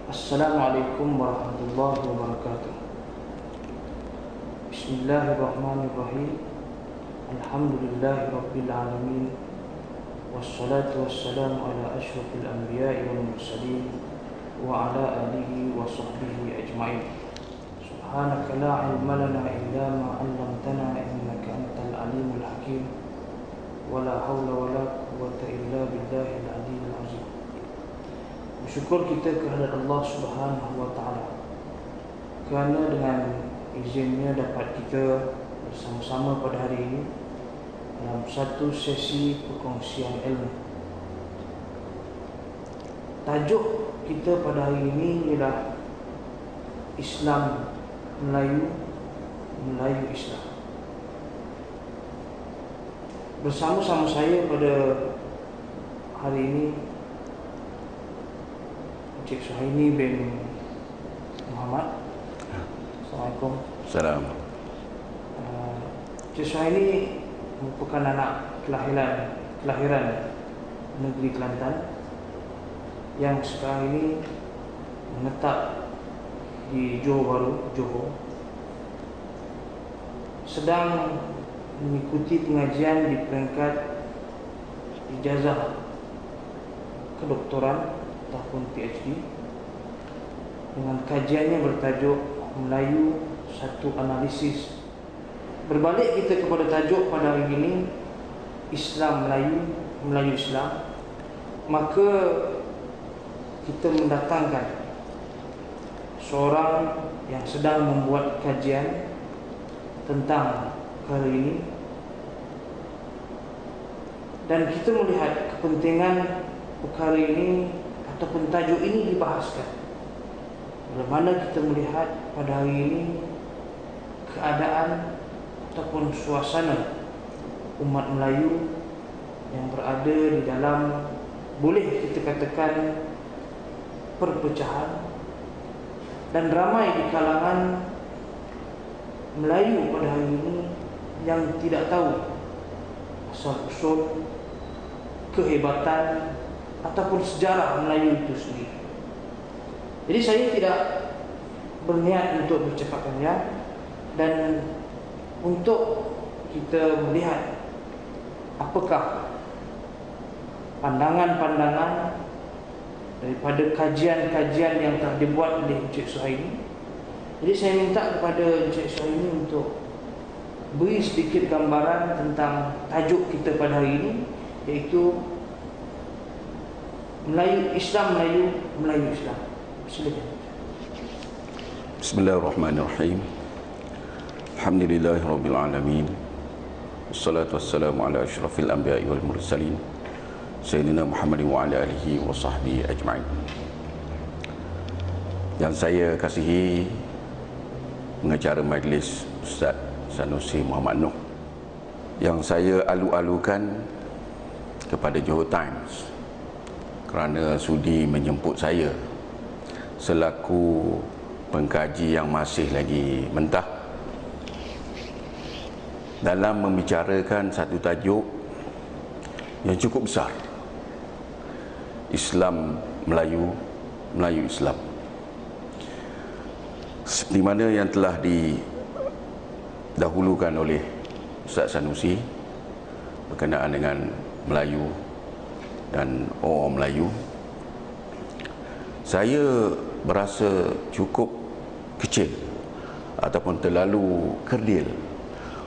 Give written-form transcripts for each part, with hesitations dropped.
Assalamualaikum warahmatullahi wabarakatuh. Bismillahirrahmanirrahim. Alhamdulillahi rabbil alamin. Wassalatu wassalamu ala asyrafil anbiya'i wal mursalin wa ala alihi wa sahbihi ajma'in. Subhanaka la ilma lana illa ma 'allamtana innaka antal alimul hakim. Wala haula wala quwwata illa billahil aliyyil azim. Bersyukur kita kehadirat Allah Subhanahu wa taala kerana dengan izinnya dapat kita bersama-sama pada hari ini dalam satu sesi perkongsian ilmu. Tajuk kita pada hari ini ialah Islam Melayu, Melayu Islam. Bersama-sama saya pada hari ini Encik Suhaini bin Muhammad. Assalamualaikum. Salam. Encik Suhaini merupakan anak kelahiran negeri Kelantan yang sekarang ini menetap di Johor Bahru, Johor. Sedang mengikuti pengajian di peringkat ijazah kedoktoran ataupun PhD dengan kajiannya bertajuk Melayu Satu Analisis. Berbalik kita kepada tajuk pada hari ini, Islam Melayu, Melayu Islam, maka kita mendatangkan seorang yang sedang membuat kajian tentang perkara ini, dan kita melihat kepentingan perkara ini ataupun tajuk ini dibahaskan. Bagaimana kita melihat pada hari ini keadaan ataupun suasana umat Melayu yang berada di dalam, boleh kita katakan, perpecahan, dan ramai di kalangan Melayu pada hari ini yang tidak tahu asal-usul, kehebatan ataupun sejarah Melayu itu sendiri. Jadi saya tidak berniat untuk bercakap panjang dan untuk kita melihat apakah pandangan-pandangan daripada kajian-kajian yang telah dibuat oleh Encik Suhaini. Jadi saya minta kepada Encik Suhaini untuk beri sedikit gambaran tentang tajuk kita pada hari ini, iaitu Melayu Islam, Melayu, Melayu Islam. Silakan. Bismillahirrahmanirrahim. Alhamdulillahirabbil alamin. Wassalatu wassalamu ala asyrafil anbiya'i wal mursalin Sayyidina Muhammadin wa ala alihi wa sahbihi ajma'in. Yang saya kasihi pengacara majlis Ustaz Sanusi Muhammad Noh, yang saya alu-alukan kepada Johor Times kerana sudi menjemput saya selaku pengkaji yang masih lagi mentah dalam membicarakan satu tajuk yang cukup besar, Islam Melayu, Melayu Islam, di mana yang telah didahulukan oleh Ustaz Sanusi berkenaan dengan Melayu dan orang Melayu. Saya berasa cukup kecil ataupun terlalu kerdil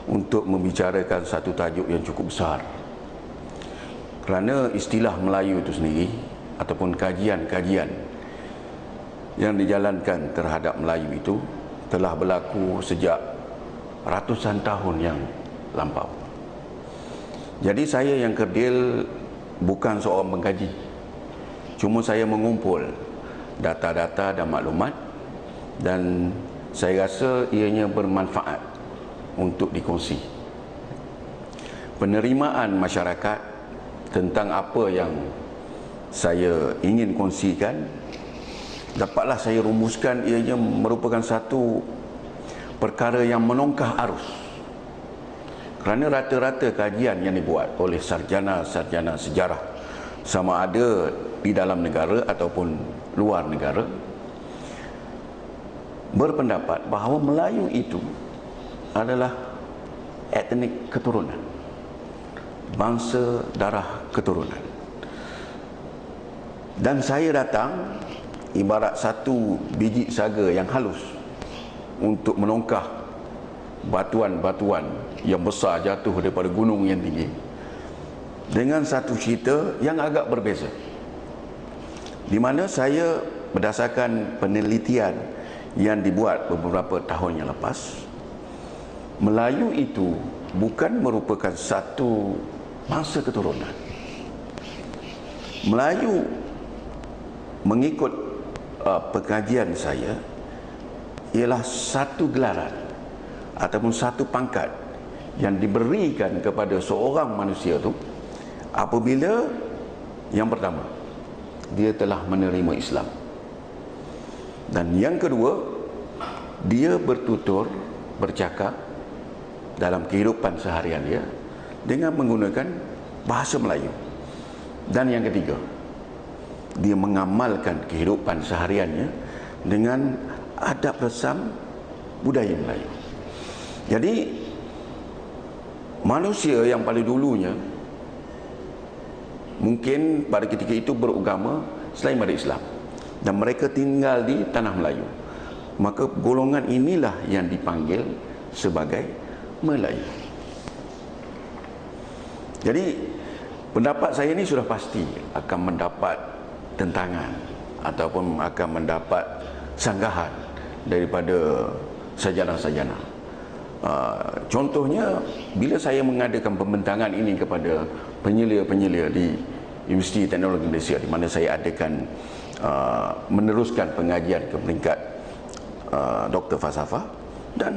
untuk membicarakan satu tajuk yang cukup besar, kerana istilah Melayu itu sendiri ataupun kajian-kajian yang dijalankan terhadap Melayu itu telah berlaku sejak ratusan tahun yang lampau. Jadi saya yang kerdil bukan seorang pengkaji, cuma saya mengumpul data-data dan maklumat, dan saya rasa ianya bermanfaat untuk dikongsi. Penerimaan masyarakat tentang apa yang saya ingin kongsikan dapatlah saya rumuskan ianya merupakan satu perkara yang menongkah arus, kerana rata-rata kajian yang dibuat oleh sarjana-sarjana sejarah, sama ada di dalam negara ataupun luar negara, berpendapat bahawa Melayu itu adalah etnik keturunan, bangsa darah keturunan. Dan saya datang ibarat satu biji saga yang halus untuk menongkah batuan-batuan yang besar jatuh daripada gunung yang tinggi, dengan satu cerita yang agak berbeza, di mana saya berdasarkan penelitian yang dibuat beberapa tahun yang lepas, Melayu itu bukan merupakan satu bangsa keturunan. Melayu mengikut pengajian saya ialah satu gelaran ataupun satu pangkat yang diberikan kepada seorang manusia itu apabila yang pertama dia telah menerima Islam, dan yang kedua dia bertutur bercakap dalam kehidupan seharian dia dengan menggunakan bahasa Melayu, dan yang ketiga dia mengamalkan kehidupan sehariannya dengan adab resam budaya Melayu. Jadi manusia yang paling dulunya mungkin pada ketika itu beragama selain pada Islam, dan mereka tinggal di tanah Melayu, maka golongan inilah yang dipanggil sebagai Melayu. Jadi pendapat saya ini sudah pasti akan mendapat tentangan ataupun akan mendapat sanggahan daripada sarjana-sarjana. Contohnya, bila saya mengadakan pembentangan ini kepada penyelia-penyelia di Universiti Teknologi Malaysia, di mana saya adakan meneruskan pengajian ke peringkat Doktor Falsafah, dan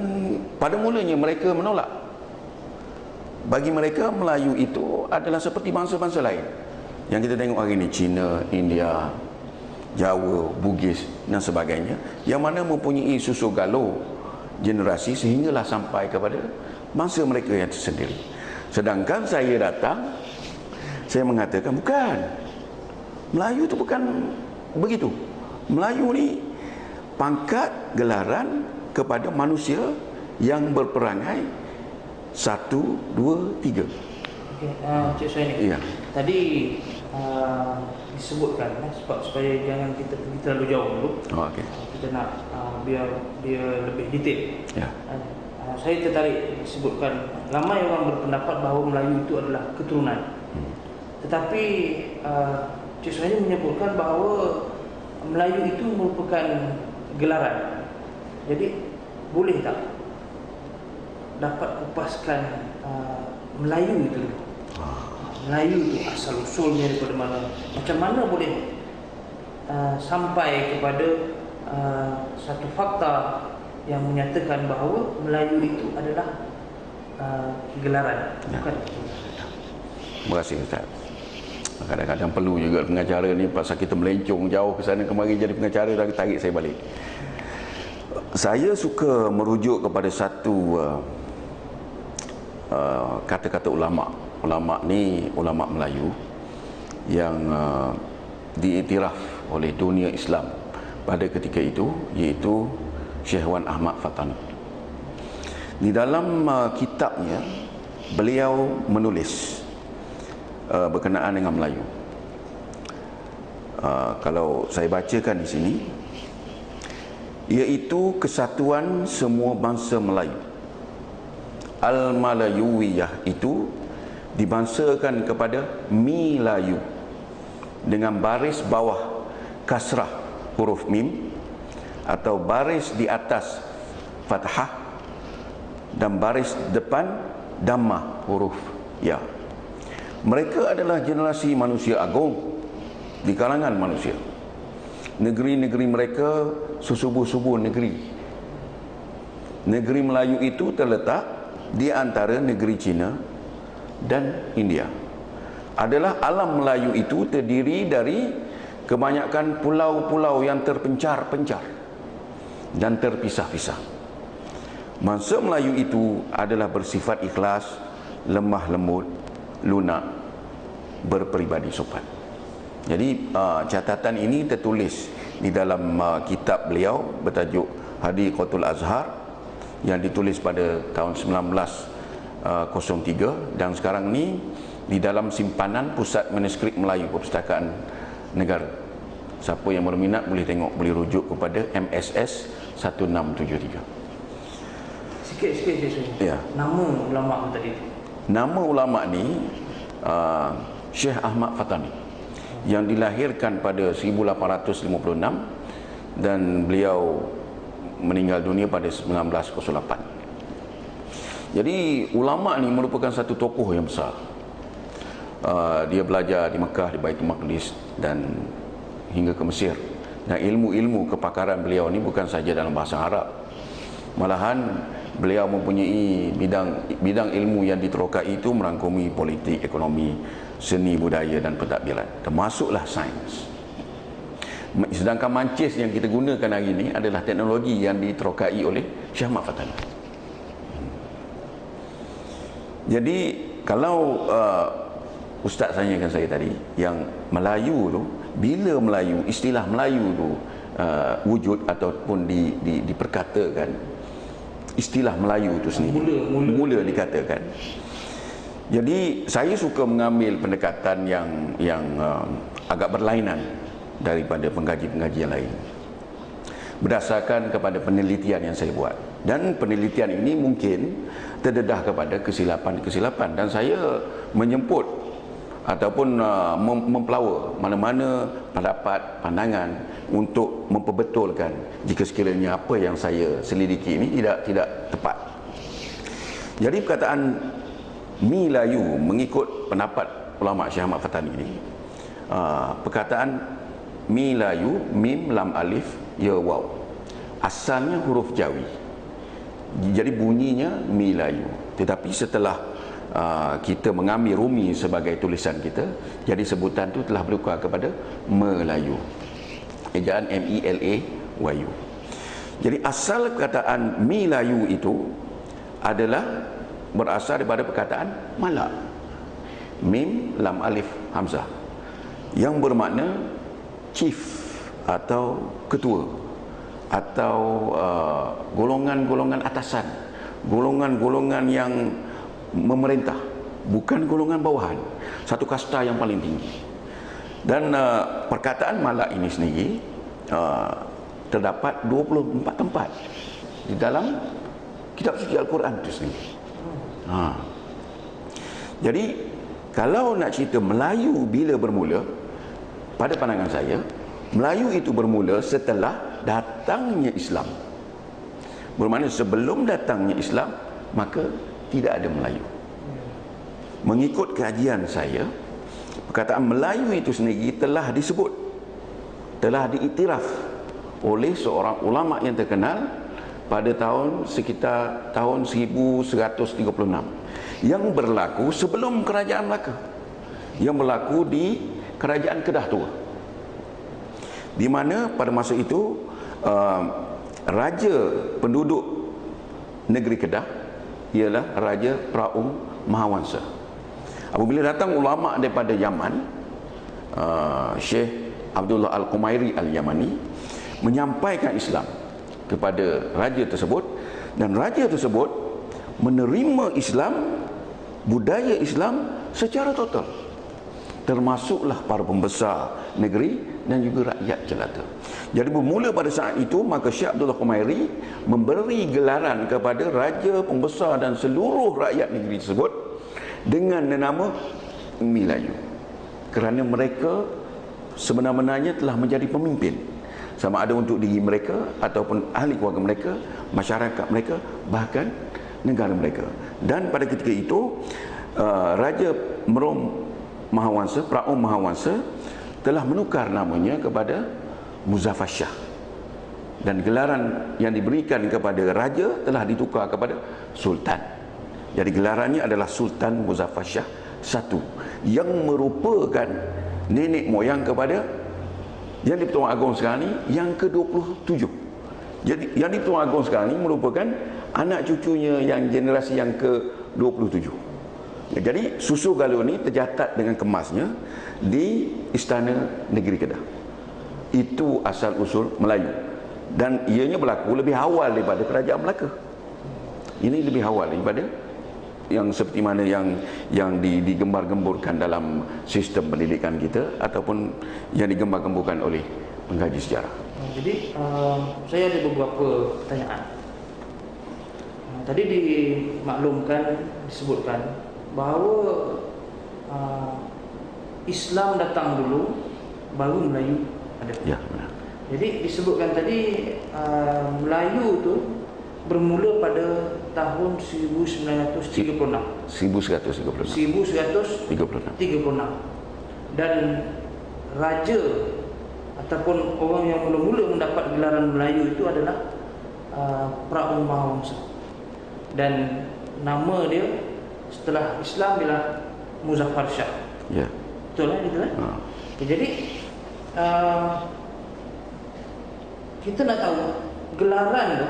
pada mulanya mereka menolak. Bagi mereka Melayu itu adalah seperti bangsa-bangsa lain yang kita tengok hari ini, Cina, India, Jawa, Bugis dan sebagainya, yang mana mempunyai susu galuh generasi sehinggalah sampai kepada bangsa mereka yang tersendiri. Sedangkan saya datang, saya mengatakan bukan, Melayu itu bukan begitu. Melayu ni pangkat gelaran kepada manusia yang berperangai 1, 2, 3. Cik Suhaini, Ya. tadi disebutkan supaya jangan kita pergi terlalu jauh dulu. Okey. Kita nak biar dia lebih detail. Ya. Saya tertarik disebutkan ramai orang berpendapat bahawa Melayu itu adalah keturunan. Tetapi Cik Suhaini menyebutkan bahawa Melayu itu merupakan gelaran. Jadi boleh tak dapat kupaskan Melayu itu? Melayu itu asal usulnya daripada mana? Macam mana boleh sampai kepada satu fakta yang menyatakan bahawa Melayu itu adalah gelaran, bukan? Terima kasih Ustaz. Kadang-kadang perlu juga pengacara ni, pasal kita melencong jauh ke sana kemari jadi pengacara, lagi tarik saya balik. Saya suka merujuk kepada satu kata-kata ulama. Ulama ni ulama Melayu yang diiktiraf oleh dunia Islam pada ketika itu, iaitu Syekh Wan Ahmad Fatani. Di dalam kitabnya beliau menulis berkenaan dengan Melayu. Kalau saya bacakan di sini, iaitu kesatuan semua bangsa Melayu. Al-Malayuwiyah itu dibangsakan kepada Milayu dengan baris bawah kasrah huruf mim, atau baris di atas fathah dan baris depan dhammah huruf ya. Mereka adalah generasi manusia agung di kalangan manusia. Negeri-negeri mereka sesubuh-subuh negeri. Negeri Melayu itu terletak di antara negeri Cina dan India. Adalah alam Melayu itu terdiri dari kebanyakan pulau-pulau yang terpencar-pencar dan terpisah-pisah. Bangsa Melayu itu adalah bersifat ikhlas, lemah lembut, lunak, berperibadi sopan. Jadi catatan ini tertulis di dalam kitab beliau bertajuk Hadiqatul Azhar yang ditulis pada tahun 1903, dan sekarang ni di dalam simpanan Pusat Manuskrip Melayu Perpustakaan Negara. Siapa yang berminat boleh tengok, boleh rujuk kepada MSS 1673. Sikit-sikit je saya. Ya. Nama ulama tadi tu. Nama ulama ni Syekh Ahmad Fatani, yang dilahirkan pada 1856 dan beliau meninggal dunia pada 1908. Jadi ulama ni merupakan satu tokoh yang besar. Dia belajar di Mekah, di Baitul Maqdis, dan hingga ke Mesir. Dan ilmu-ilmu kepakaran beliau ni bukan saja dalam bahasa Arab, malahan beliau mempunyai bidang ilmu yang diterokai itu merangkumi politik, ekonomi, seni, budaya dan pentadbiran, termasuklah sains. Sedangkan mancis yang kita gunakan hari ini adalah teknologi yang diterokai oleh Syekh Ahmad Fatani. Jadi kalau Ustaz tanyakan saya tadi, yang Melayu tu, bila Melayu, istilah Melayu tu wujud ataupun diperkatakan, istilah Melayu tu sendiri mula dikatakan. Jadi saya suka mengambil pendekatan yang agak berlainan daripada pengkaji-pengkaji yang lain, berdasarkan kepada penelitian yang saya buat. Dan penelitian ini mungkin terdedah kepada kesilapan-kesilapan, dan saya menjemput ataupun mempelawa mana-mana pendapat, pandangan untuk memperbetulkan jika sekiranya apa yang saya selidiki ini tidak tepat. Jadi perkataan Melayu mengikut pendapat ulama Syekh Ahmad Fatani ini, perkataan Melayu, mim lam alif ya waw, asalnya huruf Jawi, jadi bunyinya Melayu. Tetapi setelah kita mengambil Rumi sebagai tulisan kita, jadi sebutan itu telah berukar kepada Melayu, ejaan M-E-L-A-Y-U. Jadi asal perkataan Melayu itu adalah berasal daripada perkataan Malak, mim lam alif hamzah, yang bermakna chief atau ketua, atau golongan-golongan atasan, golongan-golongan yang memerintah, bukan golongan bawahan, satu kasta yang paling tinggi. Dan perkataan Malak ini sendiri terdapat 24 tempat di dalam kitab suci Al-Quran itu sendiri. Jadi kalau nak cerita Melayu bila bermula, pada pandangan saya Melayu itu bermula setelah datangnya Islam. Bermakna sebelum datangnya Islam maka tidak ada Melayu. Mengikut kajian saya, perkataan Melayu itu sendiri telah disebut, telah diiktiraf oleh seorang ulama yang terkenal pada sekitar tahun 1136, yang berlaku sebelum kerajaan Melaka, yang berlaku di kerajaan Kedah Tua, di mana pada masa itu raja penduduk negeri Kedah ialah Raja Praum Mahawangsa. Apabila datang ulama daripada Yaman, Syekh Abdullah Al-Qumairi Al-Yamani menyampaikan Islam kepada raja tersebut, dan raja tersebut menerima Islam, budaya Islam secara total, termasuklah para pembesar negeri dan juga rakyat jelata. Jadi bermula pada saat itu, maka Syekh Abdullah Qumairi memberi gelaran kepada raja, pembesar dan seluruh rakyat negeri tersebut dengan nama Melayu, kerana mereka sebenar-benarnya telah menjadi pemimpin, sama ada untuk diri mereka ataupun ahli keluarga mereka, masyarakat mereka, bahkan negara mereka. Dan pada ketika itu Raja Mahawangsa, Praum Mahawangsa telah menukar namanya kepada Muzaffar Shah, dan gelaran yang diberikan kepada raja telah ditukar kepada Sultan. Jadi gelarannya adalah Sultan Muzaffar Shah I, yang merupakan nenek moyang kepada yang di-Pertuan Agong sekarang ni yang ke-27. Jadi yang di-Pertuan Agong sekarang ni merupakan anak cucunya yang generasi yang ke-27. Jadi susu galon ni tercatat dengan kemasnya di Istana Negeri Kedah. Itu asal usul Melayu. Dan ianya berlaku lebih awal daripada kerajaan Melaka. Ini lebih awal daripada yang seperti mana yang digembar-gemburkan dalam sistem pendidikan kita ataupun yang digembar-gemburkan oleh pengkaji sejarah. Jadi saya ada beberapa pertanyaan. Tadi dimaklumkan, disebutkan bahawa Islam datang dulu, baru Melayu ada. Ya, benar. Jadi disebutkan tadi Melayu tu bermula pada tahun 1936. 1136. 1936. Dan raja ataupun orang yang mula-mula mendapat gelaran Melayu itu adalah Pra-Mahawangsa. Dan nama dia setelah Islam ialah Muzaffar Shah. Ya. Betul kan? Betul kan? Okay, jadi kita nak tahu gelaran tu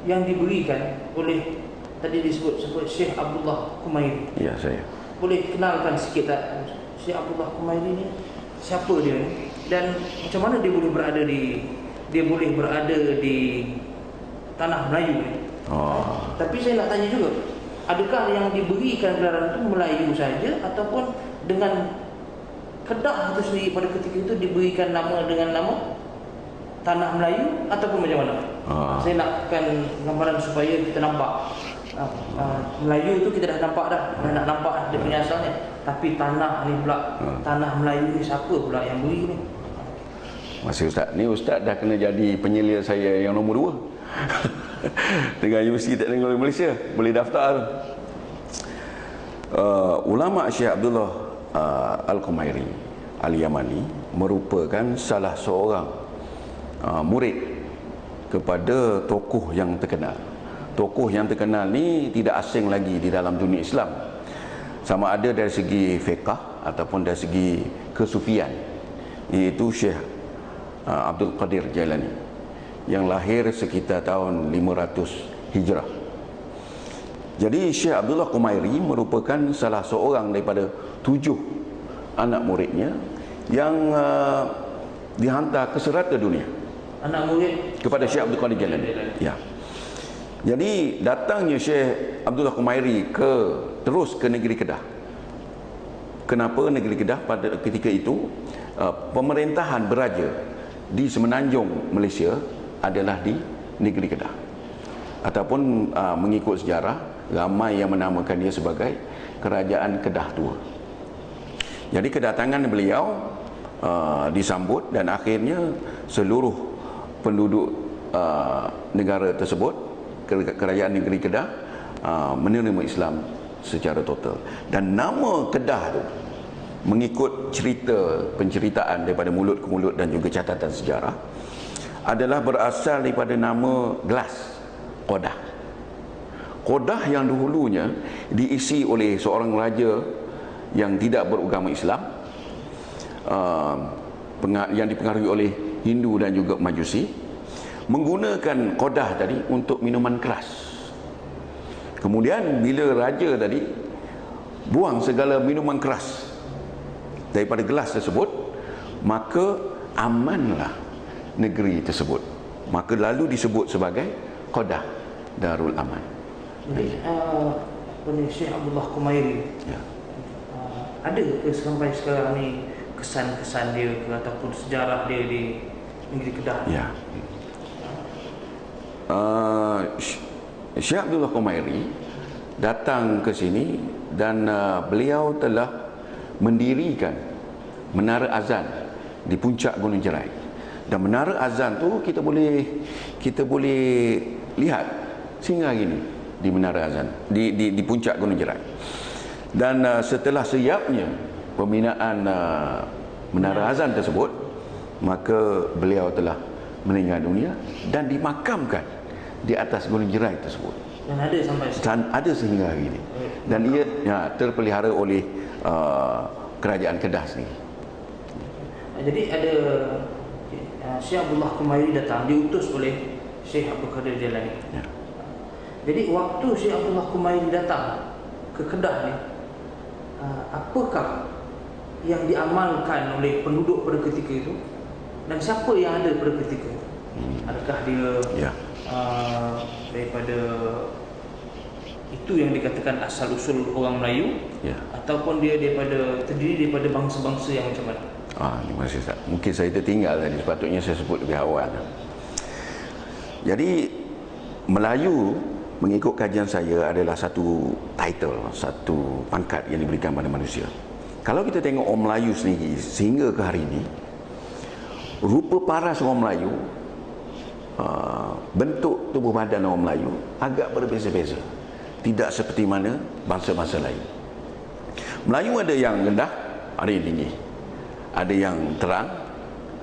yang diberikan oleh, tadi disebut Syekh Abdullah Kumairi. Ya, saya. Boleh kenalkan sikit tak Syekh Abdullah Kumairi ni? Siapa dia ni? Dan macam mana dia boleh berada di tanah Melayu ni? Tapi saya nak tanya juga, adakah yang diberikan gelaran itu Melayu saja ataupun dengan Kedah itu sendiri pada ketika itu diberikan nama dengan nama Tanah Melayu ataupun macam mana? Saya nakkan gambaran supaya kita nampak Melayu itu kita dah nampak dah, nak nampak dia punya asalnya. Tapi tanah ni pula, tanah Melayu ni siapa pula yang beri ni? Masih Ustaz, ni Ustaz dah kena jadi penyelia saya yang nombor 2 dengan Universiti Teknologi Malaysia, boleh daftar. Ulama Syekh Abdullah Al-Kumairi Al-Yamani merupakan salah seorang murid kepada tokoh yang terkenal. Tokoh yang terkenal ni tidak asing lagi di dalam dunia Islam, sama ada dari segi fiqh ataupun dari segi kesufian, iaitu Syekh Abdul Qadir Jailani yang lahir sekitar tahun 500 Hijrah. Jadi Syekh Abdullah Kumairi merupakan salah seorang daripada 7 anak muridnya yang dihantar ke serata dunia. Anak murid kepada Syekh Abdul Qadir Jailani. Ya. Jadi datangnya Syekh Abdullah Kumairi terus ke negeri Kedah. Kenapa negeri Kedah? Pada ketika itu pemerintahan beraja di semenanjung Malaysia adalah di negeri Kedah. Ataupun mengikut sejarah, ramai yang menamakan dia sebagai Kerajaan Kedah Tua. Jadi kedatangan beliau disambut dan akhirnya seluruh penduduk negara tersebut, kerajaan negeri Kedah, menerima Islam secara total. Dan nama Kedah tu mengikut penceritaan daripada mulut ke mulut dan juga catatan sejarah adalah berasal daripada nama gelas Qodah. Qodah yang dahulunya diisi oleh seorang raja yang tidak beragama Islam, yang dipengaruhi oleh Hindu dan juga Majusi, menggunakan Qodah tadi untuk minuman keras. Kemudian bila raja tadi buang segala minuman keras daripada gelas tersebut, maka amanlah negeri tersebut. Maka lalu disebut sebagai Qodah, Darul Aman. Jadi Syekh Abdullah Kumairi, ya, ada ke sampai sekarang ni kesan-kesan dia ke, ataupun sejarah dia di negeri Kedah? Ya. Syekh Abdullah Kumairi datang ke sini dan beliau telah mendirikan menara azan di puncak Gunung Jerai. Dan menara azan tu kita boleh lihat sehingga hari ini di menara azan di puncak Gunung Jerai. Dan setelah siapnya pembinaan menara azan tersebut, maka beliau telah meninggal dunia dan dimakamkan di atas Gunung Jerai tersebut. Dan ada sampai sekarang. Ada sehingga hari ini. Dan ia terpelihara oleh kerajaan Kedah sendiri. Jadi ada Syekh Abdullah Kumairi datang, diutus oleh Syekh Abdul Qadir Jailani. Ya. Jadi waktu Syekh Abdullah Kumairi datang ke Kedah ni, apakah yang diamalkan oleh penduduk pada ketika itu dan siapa yang ada pada ketika itu? Adakah dia daripada itu yang dikatakan asal usul orang Melayu, ataupun dia terdiri daripada bangsa-bangsa yang macam mana? Terima kasih Ustaz. Mungkin saya tertinggal tadi, sepatutnya saya sebut lebih awal. Jadi Melayu mengikut kajian saya adalah satu title, satu pangkat yang diberikan pada manusia. Kalau kita tengok orang Melayu sendiri sehingga ke hari ini, rupa paras orang Melayu, bentuk tubuh badan orang Melayu agak berbeza-beza. Tidak seperti mana bangsa-bangsa lain. Melayu ada yang rendah, ada yang tinggi. Ada yang terang,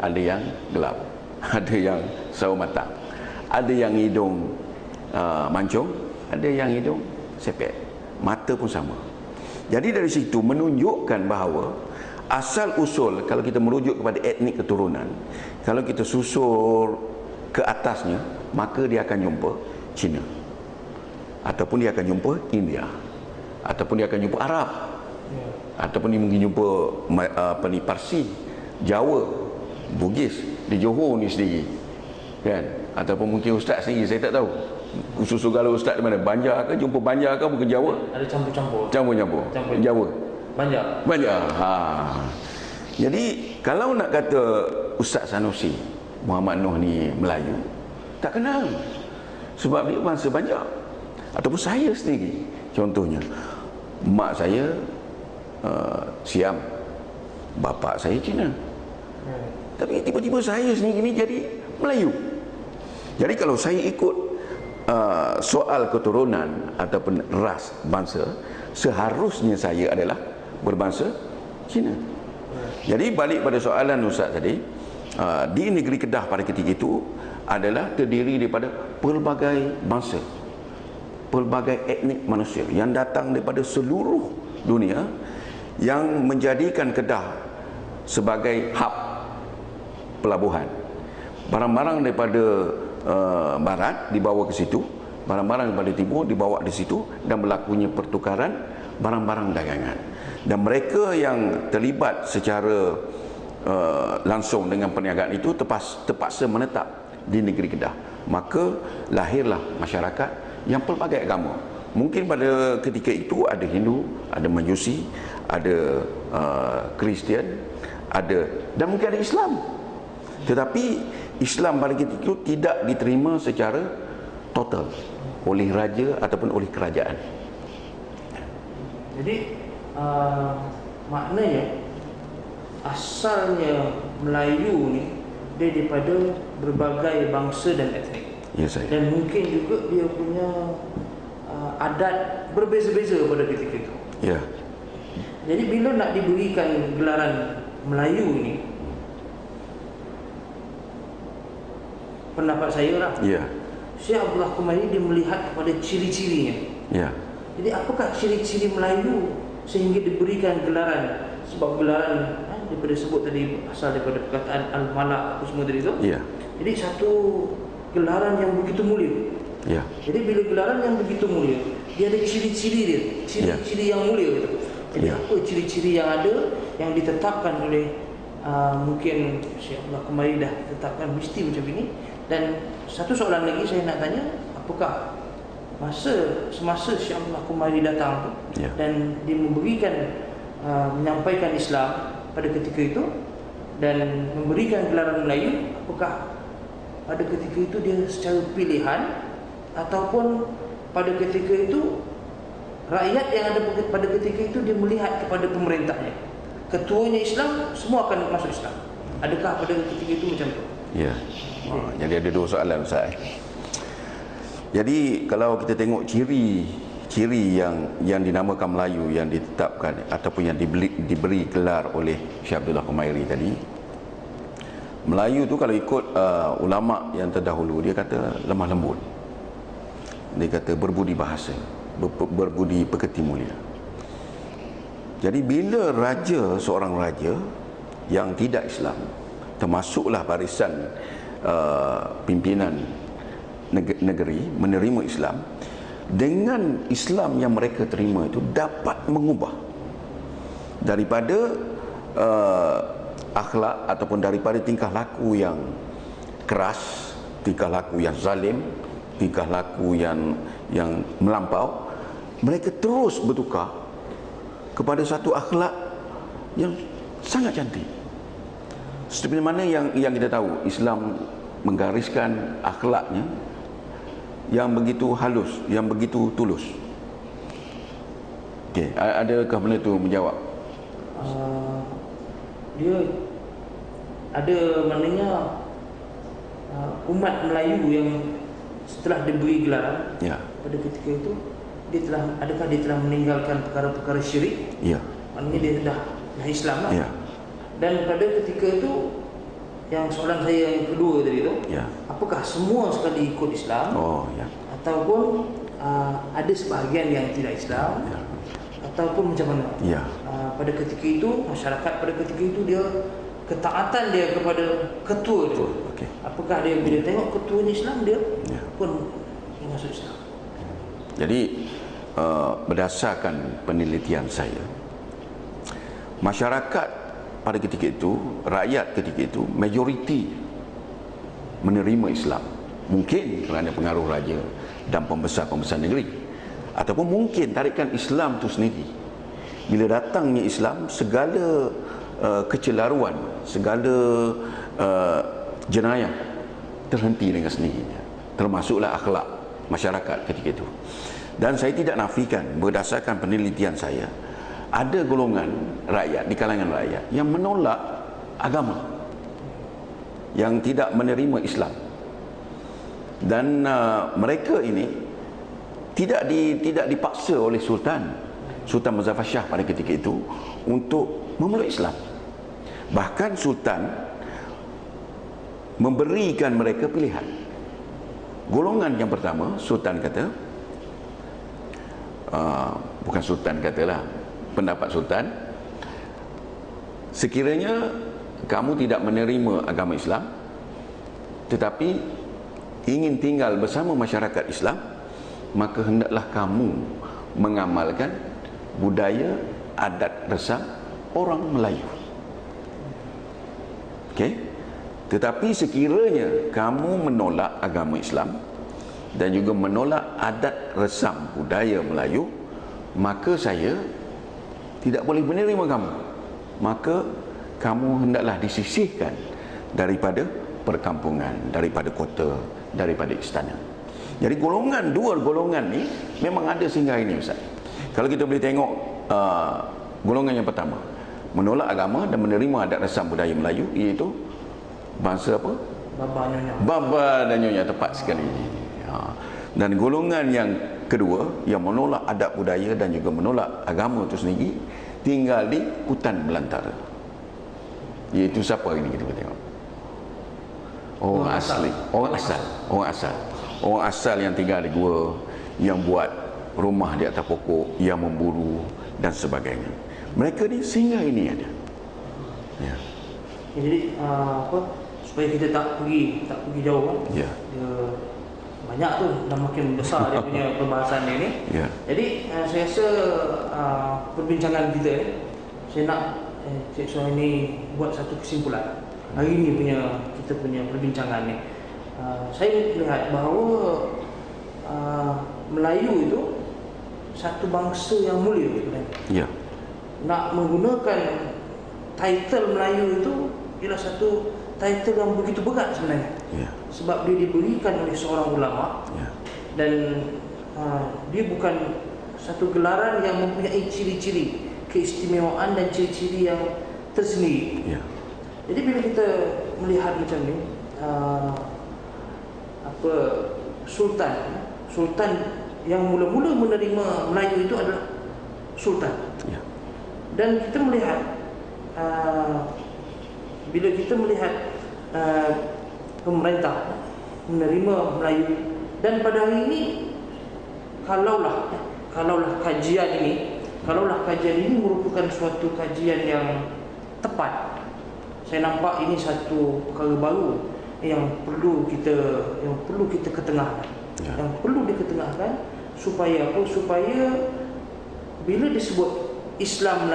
ada yang gelap. Ada yang sawo matang. Ada yang hidung mancung, ada yang hidung sepet. Mata pun sama. Jadi dari situ menunjukkan bahawa asal usul, kalau kita merujuk kepada etnik keturunan, kalau kita susur ke atasnya, maka dia akan jumpa Cina, ataupun dia akan jumpa India, ataupun dia akan jumpa Arab, ataupun dia mungkin jumpa Parsi, Jawa, Bugis di Johor ni sendiri, kan? Ataupun mungkin ustaz sendiri, saya tak tahu khusus kalau ustaz di mana, Banjar ke, jumpa Banjar ke, bukan Jawa, ada campur-campur Jawa, Banjar. Jadi kalau nak kata Ustaz Sanusi Muhammad Noh ni Melayu, tak kenal, sebab dia bangsa Banjar. Ataupun saya sendiri, contohnya mak saya Siam, bapa saya Cina, tapi tiba-tiba saya sendiri ni jadi Melayu. Jadi kalau saya ikut soal keturunan ataupun ras bangsa, seharusnya saya adalah berbangsa Cina. Jadi balik pada soalan Ustaz tadi, di negeri Kedah pada ketika itu adalah terdiri daripada pelbagai bangsa, pelbagai etnik manusia yang datang daripada seluruh dunia, yang menjadikan Kedah sebagai hub pelabuhan. Barang-barang daripada barat dibawa ke situ, barang-barang daripada timur dibawa di situ, dan berlakunya pertukaran barang-barang dagangan. Dan mereka yang terlibat secara langsung dengan perniagaan itu terpaksa menetap di negeri Kedah. Maka lahirlah masyarakat yang pelbagai agama. Mungkin pada ketika itu ada Hindu, ada Majusi, ada Kristian, ada, dan mungkin ada Islam. Tetapi Islam pada ketika itu tidak diterima secara total oleh raja ataupun oleh kerajaan. Jadi maknanya asalnya Melayu ni dia daripada berbagai bangsa dan etnik. Ya, saya. Dan mungkin juga dia punya adat berbeza-beza pada ketika itu. Ya. Jadi bila nak diberikan gelaran Melayu ni, pendapat saya lah, Syekh Abdullah Kumairi dia melihat kepada ciri-cirinya. Jadi apakah ciri-ciri Melayu sehingga diberikan gelaran? Sebab gelaran daripada sebut tadi asal daripada perkataan Al-Malak apa semua tadi tu. Jadi satu gelaran yang begitu mulia. Jadi bila gelaran yang begitu mulia, dia ada ciri-ciri dia, ciri-ciri yang mulia gitu. Jadi apa ciri-ciri yang ada yang ditetapkan oleh mungkin Syekh Abdullah Kumairi dah tetapkan mesti macam ini. Dan satu soalan lagi saya nak tanya, apakah semasa Syekh Abdullah Kumairi datang tu dan dia memberikan menyampaikan Islam pada ketika itu dan memberikan gelaran Melayu, apakah pada ketika itu dia secara pilihan ataupun pada ketika itu rakyat yang ada pada ketika itu dia melihat kepada pemerintahnya, ketuanya Islam, semua akan masuk Islam? Adakah pada ketika itu macam tu? Jadi ada dua soalan Ustaz. Jadi kalau kita tengok ciri yang dinamakan Melayu yang ditetapkan ataupun yang diberi gelar oleh Syekh Abdullah Kumairi tadi, Melayu tu kalau ikut ulama yang terdahulu, dia kata lemah lembut, dia kata berbudi bahasa, berbudi pekerti mulia. Jadi bila seorang raja yang tidak Islam, termasuklah barisan pimpinan negeri menerima Islam, dengan Islam yang mereka terima itu dapat mengubah daripada akhlak ataupun daripada tingkah laku yang keras, tingkah laku yang zalim, tingkah laku yang melampau, mereka terus bertukar kepada satu akhlak yang sangat cantik. Seperti mana yang kita tahu, Islam menggariskan akhlaknya yang begitu halus, yang begitu tulus. Okey, adakah benda itu menjawab? Dia ada maknanya umat Melayu yang setelah diberi gelaran, Ya. pada ketika itu adakah dia telah meninggalkan perkara-perkara syirik? Ya. Maknanya dia dah Islam lah. Ya. Dan pada ketika itu, yang soalan saya yang kedua tadi tu, Ya. apakah semua sekali ikut Islam, Oh, ya. ataupun ada sebahagian yang tidak Islam, Ya. ataupun macam mana? Ya. Pada ketika itu, masyarakat pada ketika itu dia ketaatan dia kepada ketua dia. Okey. Apakah dia bila tengok ketuanya Islam, dia Ya. pun masuk Islam. Jadi berdasarkan penelitian saya, masyarakat pada ketika itu, rakyat ketika itu, majoriti menerima Islam. Mungkin kerana pengaruh raja dan pembesar-pembesar negeri, ataupun mungkin tarikan Islam itu sendiri. Bila datangnya Islam, segala kecelaruan, segala jenayah terhenti dengan sendirinya, termasuklah akhlak masyarakat ketika itu. Dan saya tidak nafikan, berdasarkan penelitian saya, ada golongan rakyat, di kalangan rakyat, yang menolak agama, yang tidak menerima Islam. Dan mereka ini tidak dipaksa oleh Sultan Muzaffar Shah pada ketika itu untuk memeluk Islam. Bahkan Sultan memberikan mereka pilihan. Golongan yang pertama, Sultan kata, bukan Sultan katalah, pendapat Sultan, sekiranya kamu tidak menerima agama Islam tetapi ingin tinggal bersama masyarakat Islam, maka hendaklah kamu mengamalkan budaya, adat, resam orang Melayu. Okey? Tetapi sekiranya kamu menolak agama Islam dan juga menolak adat resam budaya Melayu, maka saya tidak boleh menerima kamu. Maka kamu hendaklah disisihkan daripada perkampungan, daripada kota, daripada istana. Jadi dua golongan ni memang ada sehingga ini, Ustaz. Kalau kita boleh tengok golongan yang pertama, menolak agama dan menerima adat resam budaya Melayu, iaitu bangsa apa? Baba dan Nyonya, tepat sekali. Dan golongan yang kedua, yang menolak adat budaya dan juga menolak agama itu sendiri, tinggal di hutan belantara. Iaitu siapa ini kita boleh tengok? Orang asli, orang asal yang tinggal di gua, yang buat rumah di atas pokok, yang memburu dan sebagainya. Mereka ni sehingga ini ada. Ya. Jadi supaya kita tak pergi jauh kan? Ya. Dia banyak tu, dah makin besar dia punya perbahasan dia ni. Ya. Jadi saya rasa perbincangan kita ni, saya nak Cik Suhaini buat satu kesimpulan hari ni kita punya perbincangan ni. Saya melihat bahawa Melayu itu satu bangsa yang mulia sebenarnya. Ya. Nak menggunakan title Melayu itu ialah satu title yang begitu berat sebenarnya. Ya. Sebab dia diberikan oleh seorang ulama. Ya. Dan dia bukan satu gelaran yang mempunyai ciri-ciri keistimewaan dan ciri-ciri yang tersendiri. Ya. Jadi bila kita melihat macam ni, Sultan yang mula-mula menerima Melayu itu adalah Sultan. Ya. Dan kita melihat bila kita melihat pemerintah menerima Melayu, dan pada hari ini kalaulah kajian ini merupakan suatu kajian yang tepat, saya nampak ini satu perkara baru yang perlu kita ketengahkan. Ya. Yang perlu diketengahkan supaya apa? Supaya bila disebut Islam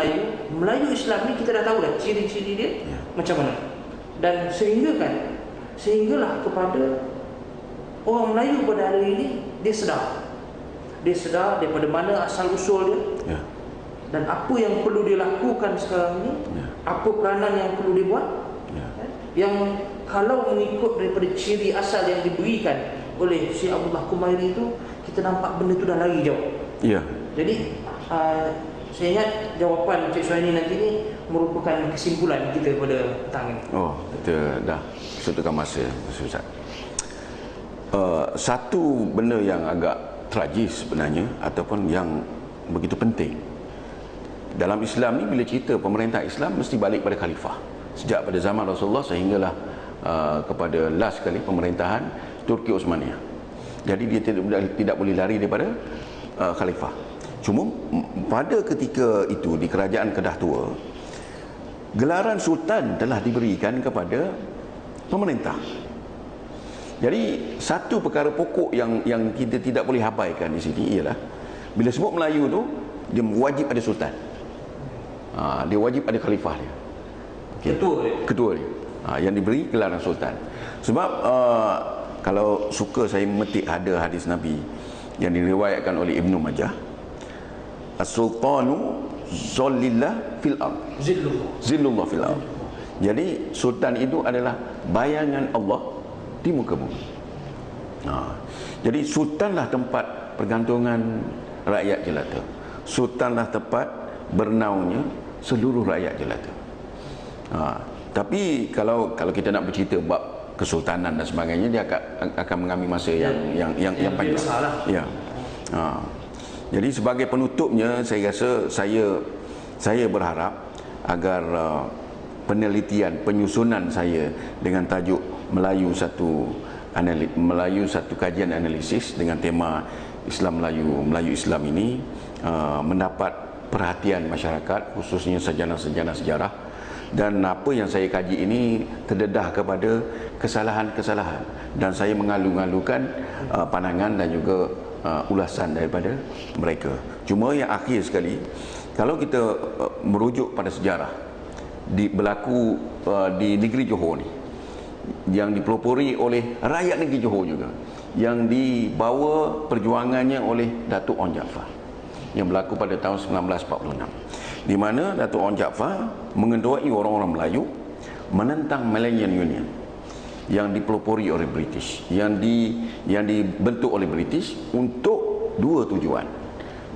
Melayu Islam ni kita dah tahu dah ciri-ciri dia macam mana. Dan sehinggalah kepada orang Melayu pada hari ini dia sedar daripada mana asal usul dia, dan apa yang perlu dilakukan sekarang ini, apa peranan yang perlu dibuat, yang kalau mengikut daripada ciri asal yang diberikan oleh Syekh Abdullah Kumairi itu, kita nampak benda itu dah lari jauh. Jadi saya ingat jawapan Cik Suhaini nanti ni merupakan kesimpulan kita pada petang ini. Kita dah satukan masa, Ustaz. Satu benda yang agak tragis sebenarnya, ataupun yang begitu penting dalam Islam ni, bila cerita pemerintah Islam mesti balik pada khalifah. Sejak pada zaman Rasulullah sehinggalah kepada last kali pemerintahan Turki Osmaniyah. Jadi dia tidak boleh lari daripada khalifah. Cuma pada ketika itu di kerajaan Kedah Tua, gelaran sultan telah diberikan kepada pemerintah. Jadi satu perkara pokok yang kita tidak boleh abaikan di sini ialah bila sebut Melayu tu, dia wajib ada sultan. Dia wajib ada khalifah dia. Ketua dia. Yang diberi gelaran sultan. Sebab kalau suka saya memetik ada hadis Nabi yang diriwayatkan oleh Ibnu Majah, As-Sultanu Zallillah fil ard. Zillullah fil ard. Jadi sultan itu adalah bayangan Allah di muka bumi. Jadi sultanlah tempat pergantungan rakyat jelata. Sultanlah tempat bernaungnya seluruh rakyat jelata. Tapi kalau kita nak bercerita bab kesultanan dan sebagainya, dia akan mengambil masa yang panjang. Jadi sebagai penutupnya, saya rasa saya berharap agar penelitian, penyusunan saya dengan tajuk Melayu satu kajian analisis dengan tema Islam Melayu Islam ini mendapat perhatian masyarakat, khususnya sarjana-sarjana sejarah. Dan apa yang saya kaji ini terdedah kepada kesalahan-kesalahan, dan saya mengalu-alukan pandangan dan juga ulasan daripada mereka. Cuma yang akhir sekali, kalau kita merujuk pada sejarah berlaku di negeri Johor ni, yang dipelopori oleh rakyat negeri Johor juga, yang dibawa perjuangannya oleh Datuk Onn Jaafar, yang berlaku pada tahun 1946, di mana Datuk Onn Jaafar mengetuai orang-orang Melayu menentang Malaysian Union yang dipelopori oleh British, yang dibentuk oleh British untuk dua tujuan.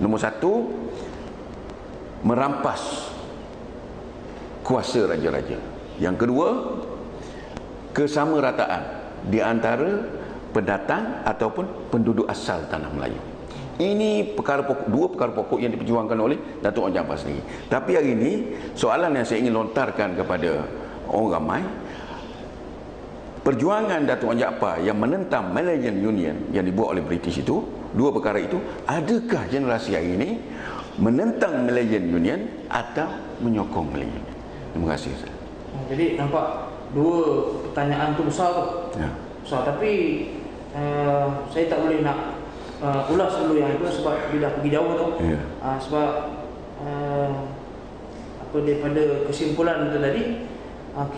Nombor satu, merampas kuasa raja-raja. Yang kedua, kesamarataan di antara pendatang ataupun penduduk asal tanah Melayu. Ini dua perkara pokok yang diperjuangkan oleh Datuk Onn Jaafar sendiri. Tapi hari ini soalan yang saya ingin lontarkan kepada orang ramai, perjuangan Datuk Onn Jaafar yang menentang Malaysian Union yang dibuat oleh British itu, dua perkara itu, adakah generasi hari ini menentang Malaysian Union atau menyokong Malaysian Union? Terima kasih, Ustaz. Jadi nampak dua pertanyaan tu besar tu. Besar, tapi saya tak boleh nak ulas dulu yang itu sebab bila pergi jauh tu. Sebab apa daripada kesimpulan itu tadi,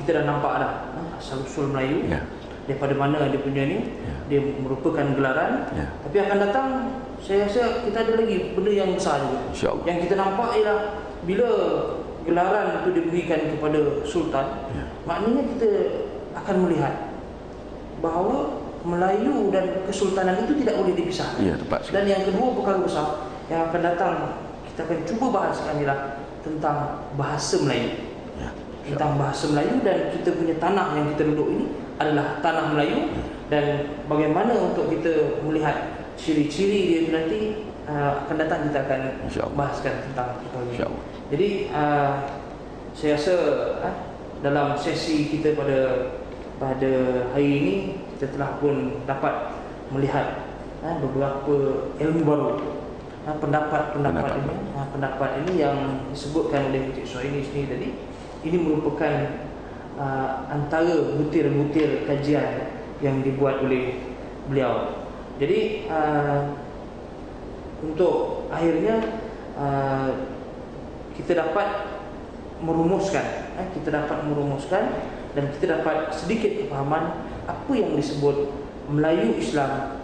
kita dah nampak dah asal usul Melayu, daripada mana dia punya ni, dia merupakan gelaran. Tapi akan datang, saya rasa kita ada lagi benda yang besar juga. Yang kita nampak ialah bila gelaran itu diberikan kepada sultan, maknanya kita akan melihat bahawa Melayu dan kesultanan itu tidak boleh dipisahkan. Dan yang kedua perkara besar yang akan datang, kita akan cuba bahaskan ialah tentang bahasa Melayu. Tentang bahasa Melayu, dan kita punya tanah yang kita duduk ini adalah tanah Melayu, dan bagaimana untuk kita melihat ciri-ciri dia itu nanti akan datang, kita akan bahaskan tentang itu. Jadi saya rasa dalam sesi kita pada hari ini, kita telah pun dapat melihat beberapa ilmu baru, pendapat ini yang disebutkan oleh Cik Suhaini sendiri tadi. Ini merupakan antara butir-butir kajian yang dibuat oleh beliau. Jadi untuk akhirnya kita dapat merumuskan, dan kita dapat sedikit kefahaman apa yang disebut Melayu Islam,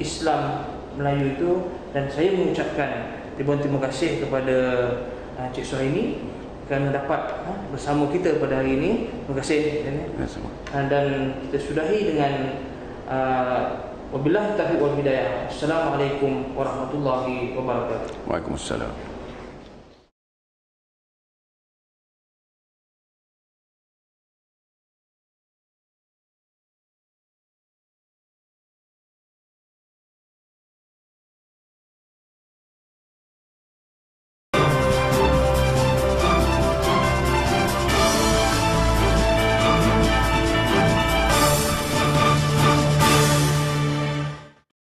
Islam Melayu itu. Dan saya mengucapkan ribuan terima kasih kepada Cik Suhaimi kerana dapat bersama kita pada hari ini. Terima kasih. Dan kita sudahi dengan wabillahi taufiq wal hidayah. Assalamualaikum warahmatullahi wabarakatuh. Waalaikumsalam.